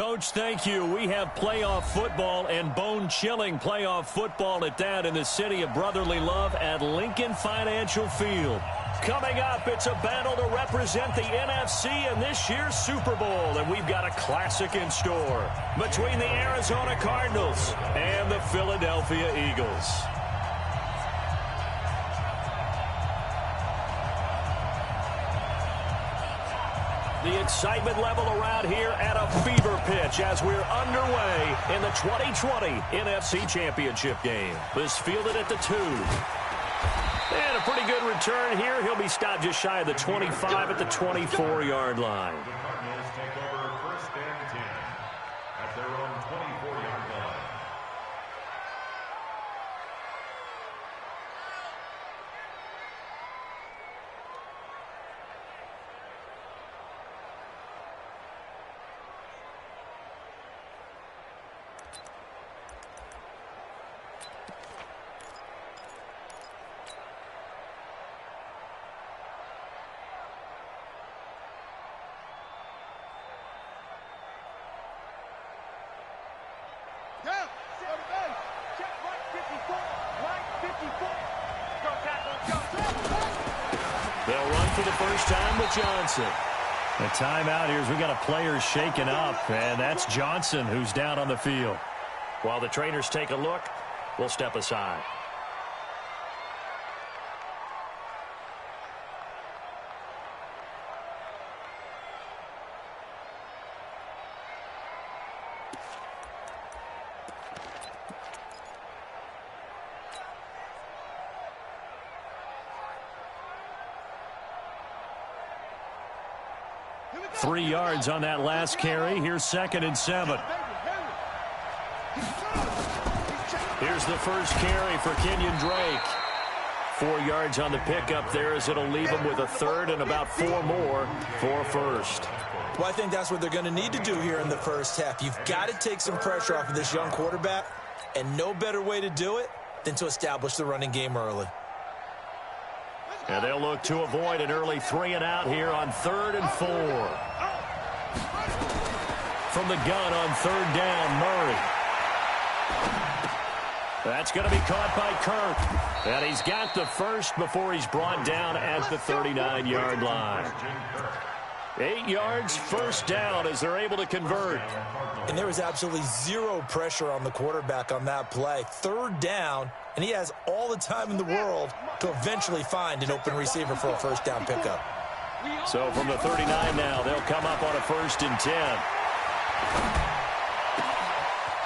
Coach, thank you. We have playoff football and bone-chilling playoff football at that in the city of brotherly love at Lincoln Financial Field. Coming up, it's a battle to represent the NFC in this year's Super Bowl, and we've got a classic in store between the Arizona Cardinals and the Philadelphia Eagles. The excitement level around here at a fever pitch as we're underway in the 2020 NFC Championship game. This fielded at the 2. And a pretty good return here. He'll be stopped just shy of the 25 at the 24-yard line. The Cardinals take over 1st and 10 at their own 24-yard line. They'll run for the first time with Johnson. The timeout here is we got a player shaken up, and that's Johnson who's down on the field. While the trainers take a look, we'll step aside. Three yards on that last carry. Here's 2nd and 7. Here's the first carry for Kenyon Drake. 4 yards on the pickup there as it'll leave him with a 3rd and about 4 more for first. Well, I think that's what they're going to need to do here in the first half. You've got to take some pressure off of this young quarterback, and no better way to do it than to establish the running game early. And they'll look to avoid an early 3 and out here on 3rd and 4. From the gun on 3rd down, Murray. That's going to be caught by Kirk. And he's got the first before he's brought down at the 39-yard line. 8 yards, first down as they're able to convert. And there was absolutely zero pressure on the quarterback on that play. 3rd down, and he has all the time in the world to eventually find an open receiver for a first down pickup. So from the 39 now, they'll come up on a 1st and 10.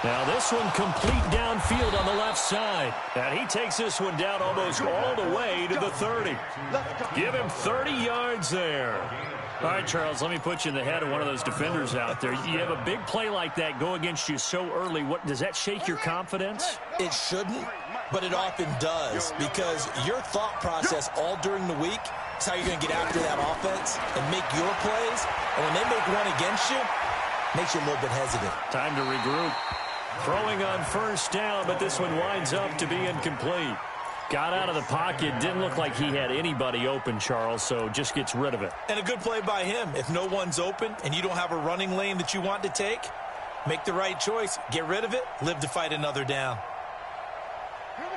Now this one complete downfield on the left side. And he takes this one down almost all the way to the 30. Give him 30 yards there. All right, Charles, let me put you in the head of one of those defenders out there. You have a big play like that go against you so early. What does that shake your confidence? It shouldn't, but it often does, because your thought process all during the week is how you're going to get after that offense and make your plays. And when they make one against you, it makes you a little bit hesitant. Time to regroup. Throwing on 1st down, but this one winds up to be incomplete. Got out of the pocket. Didn't look like he had anybody open, Charles, so just gets rid of it. And a good play by him. If no one's open and you don't have a running lane that you want to take, make the right choice. Get rid of it. Live to fight another down.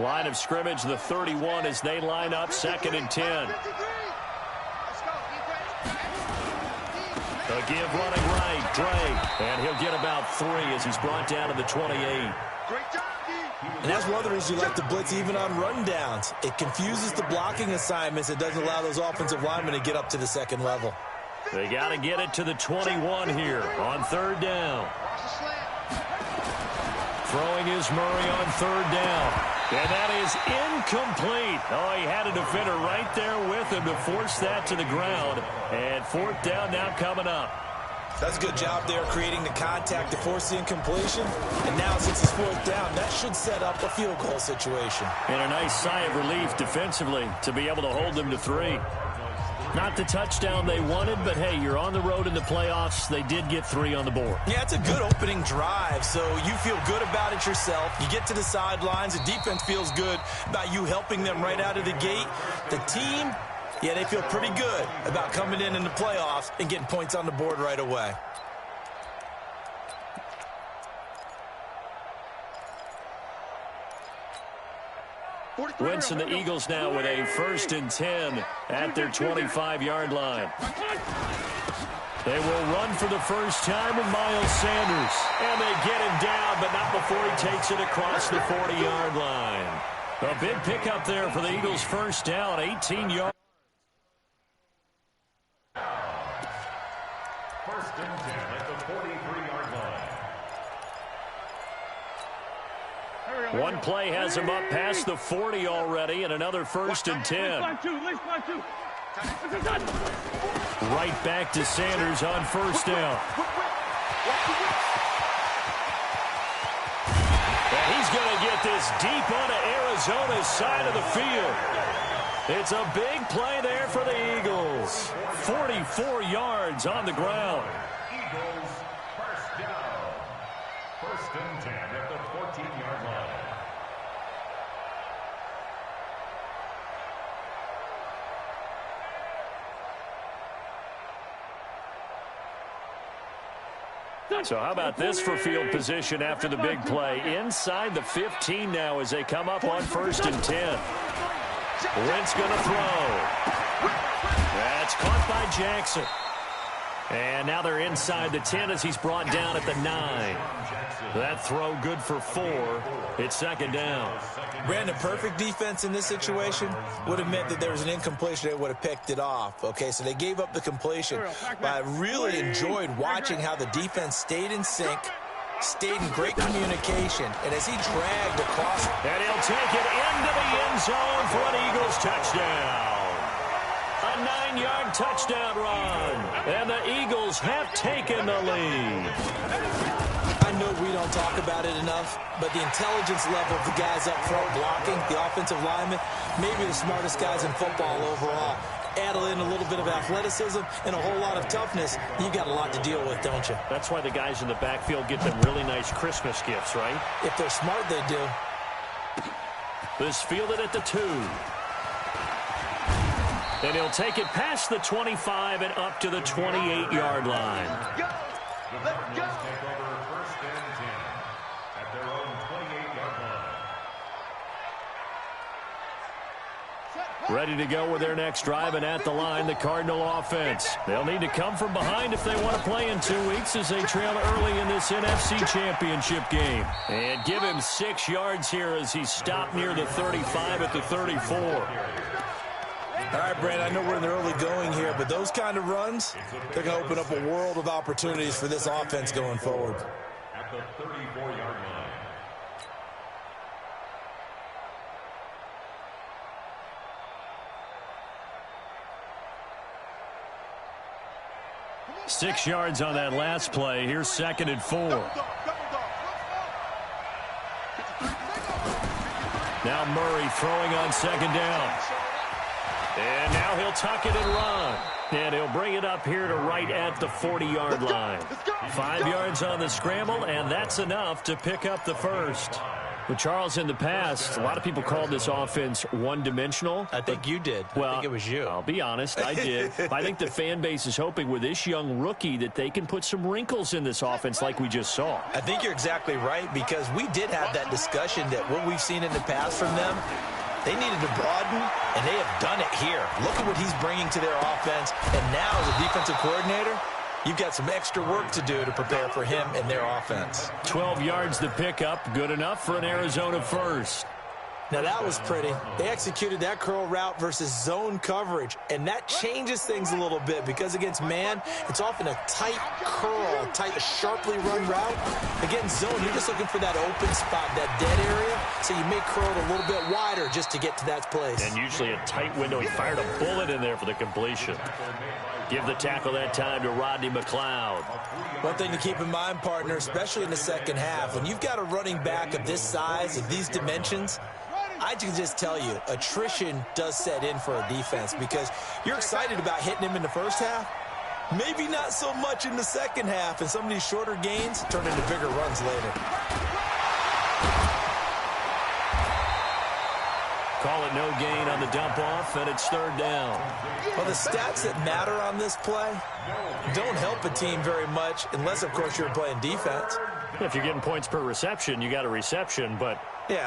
Line of scrimmage, the 31 as they line up 2nd and 10. The give running right, Drake. And he'll get about 3 as he's brought down to the 28. And that's one of the reasons you like to blitz even on rundowns. It confuses the blocking assignments. It doesn't allow those offensive linemen to get up to the 2nd level. They got to get it to the 21 here on 3rd down. Throwing is Murray on 3rd down. And that is incomplete. Oh, he had a defender right there with him to force that to the ground. And 4th down now coming up. That's a good job there creating the contact to force the incompletion. And now since it's 4th down, that should set up a field goal situation. And a nice sigh of relief defensively to be able to hold them to 3. Not the touchdown they wanted, but hey, you're on the road in the playoffs. They did get 3 on the board. Yeah, it's a good opening drive, so you feel good about it yourself. You get to the sidelines. The defense feels good about you helping them right out of the gate. The team, yeah, they feel pretty good about coming in the playoffs and getting points on the board right away. Wentz and the Eagles now with a 1st and 10 at their 25-yard line. They will run for the first time with Miles Sanders. And they get him down, but not before he takes it across the 40-yard line. A big pickup there for the Eagles' first down, 18 yards. 1st and 10 at the 43-yard line. One play has him up past the 40 already, and another 1st and 10. Right back to Sanders on 1st down. And he's going to get this deep onto Arizona's side of the field. It's a big play there for the Eagles. 44 yards on the ground. Eagles first down. 1st and 10 at the 14-yard line. So how about this for field position after the big play? Inside the 15 now as they come up on 1st and 10. Wentz going to throw. That's caught by Jackson. And now they're inside the 10 as he's brought down at the 9. That throw good for 4. It's 2nd down. Brandon, perfect defense in this situation would have meant that there was an incompletion. They would have picked it off. Okay, so they gave up the completion. But I really enjoyed watching how the defense stayed in sync, stayed in great communication, and as he dragged across. And he'll take it into the end zone for an Eagles touchdown. A 9-yard touchdown run. And the Eagles have taken the lead. I know we don't talk about it enough, but the intelligence level of the guys up front blocking, the offensive linemen, maybe the smartest guys in football overall. Add in a little bit of athleticism and a whole lot of toughness, you got a lot to deal with, don't you? That's why the guys in the backfield get them really nice Christmas gifts, right? If they're smart, they do. This fielded at the 2. And he'll take it past the 25 and up to the 28-yard line. The Cardinals take over 1st and 10 at their own 28-yard line. Ready to go with their next drive, and at the line, the Cardinal offense. They'll need to come from behind if they want to play in 2 weeks as they trail early in this NFC Championship game. And give him 6 yards here as he's stopped near the 35 at the 34. All right, Brandon, I know we're in the early going here, but those kind of runs, they're going to open up a world of opportunities for this offense going forward. At the 34-yard line. 6 yards on that last play. Here's 2nd and 4. Now Murray throwing on 2nd down. And now he'll tuck it and run. And he'll bring it up here to right at the 40-yard line. 5 yards on the scramble, and that's enough to pick up the first. But, Charles, in the past, a lot of people called this offense one-dimensional. I think you did. Well, I think it was you. I'll be honest, I did. I think the fan base is hoping with this young rookie that they can put some wrinkles in this offense like we just saw. I think you're exactly right, because we did have that discussion that what we've seen in the past from them, they needed to broaden, and they have done it here. Look at what he's bringing to their offense, and now as a defensive coordinator, you've got some extra work to do to prepare for him and their offense. 12 yards to pick up, good enough for an Arizona first. Now that was pretty. They executed that curl route versus zone coverage, and that changes things a little bit because against man, it's often a tight curl, tight, sharply run route. Against zone, you're just looking for that open spot, that dead area, so you may curl it a little bit wider just to get to that place. And usually a tight window. He fired a bullet in there for the completion. Give the tackle that time to Rodney McLeod. One thing to keep in mind, partner, especially in the second half, when you've got a running back of this size, of these dimensions, I can just tell you, attrition does set in for a defense because you're excited about hitting him in the first half. Maybe not so much in the second half, and some of these shorter gains turn into bigger runs later. Call it no gain on the dump off, and it's 3rd down. Well, the stats that matter on this play don't help a team very much unless, of course, you're playing defense. If you're getting points per reception, you got a reception, but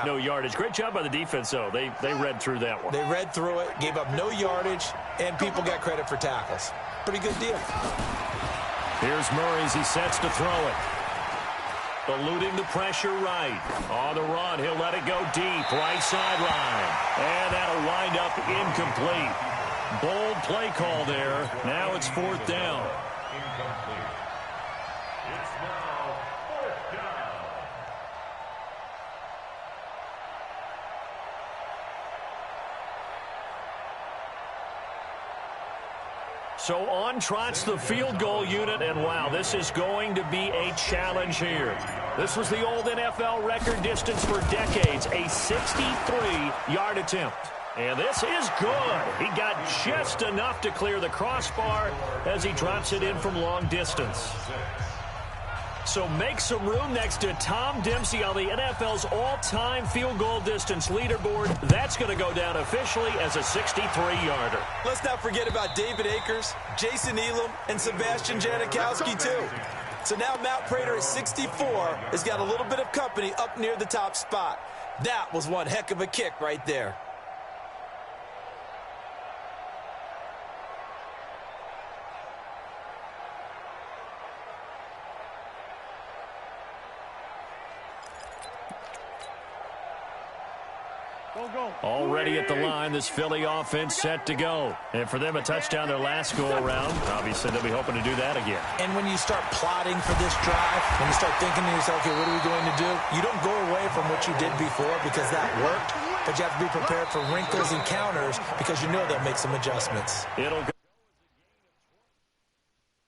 no yardage. Great job by the defense, though. They read through that one. They read through it, gave up no yardage, and people got credit for tackles. Pretty good deal. Here's Murray as he sets to throw it. Eluding the pressure right. On the run, he'll let it go deep. Right sideline. And that'll wind up incomplete. Bold play call there. Now it's 4th down. Incomplete. It's now 4th down. So on trots the field goal unit, and wow, this is going to be a challenge here. This was the old NFL record distance for decades, a 63-yard attempt. And this is good. He got just enough to clear the crossbar as he drops it in from long distance. So make some room next to Tom Dempsey on the NFL's all-time field goal distance leaderboard. That's going to go down officially as a 63-yarder. Let's not forget about David Akers, Jason Elam, and Sebastian Janikowski, too. So now Matt Prater at 64 has got a little bit of company up near the top spot. That was one heck of a kick right there. Already at the line, this Philly offense set to go. And for them, a touchdown their last go-around. Obviously, they'll be hoping to do that again. And when you start plotting for this drive, when you start thinking to yourself, okay, what are we going to do? You don't go away from what you did before because that worked, but you have to be prepared for wrinkles and counters because you know they'll make some adjustments. It'll go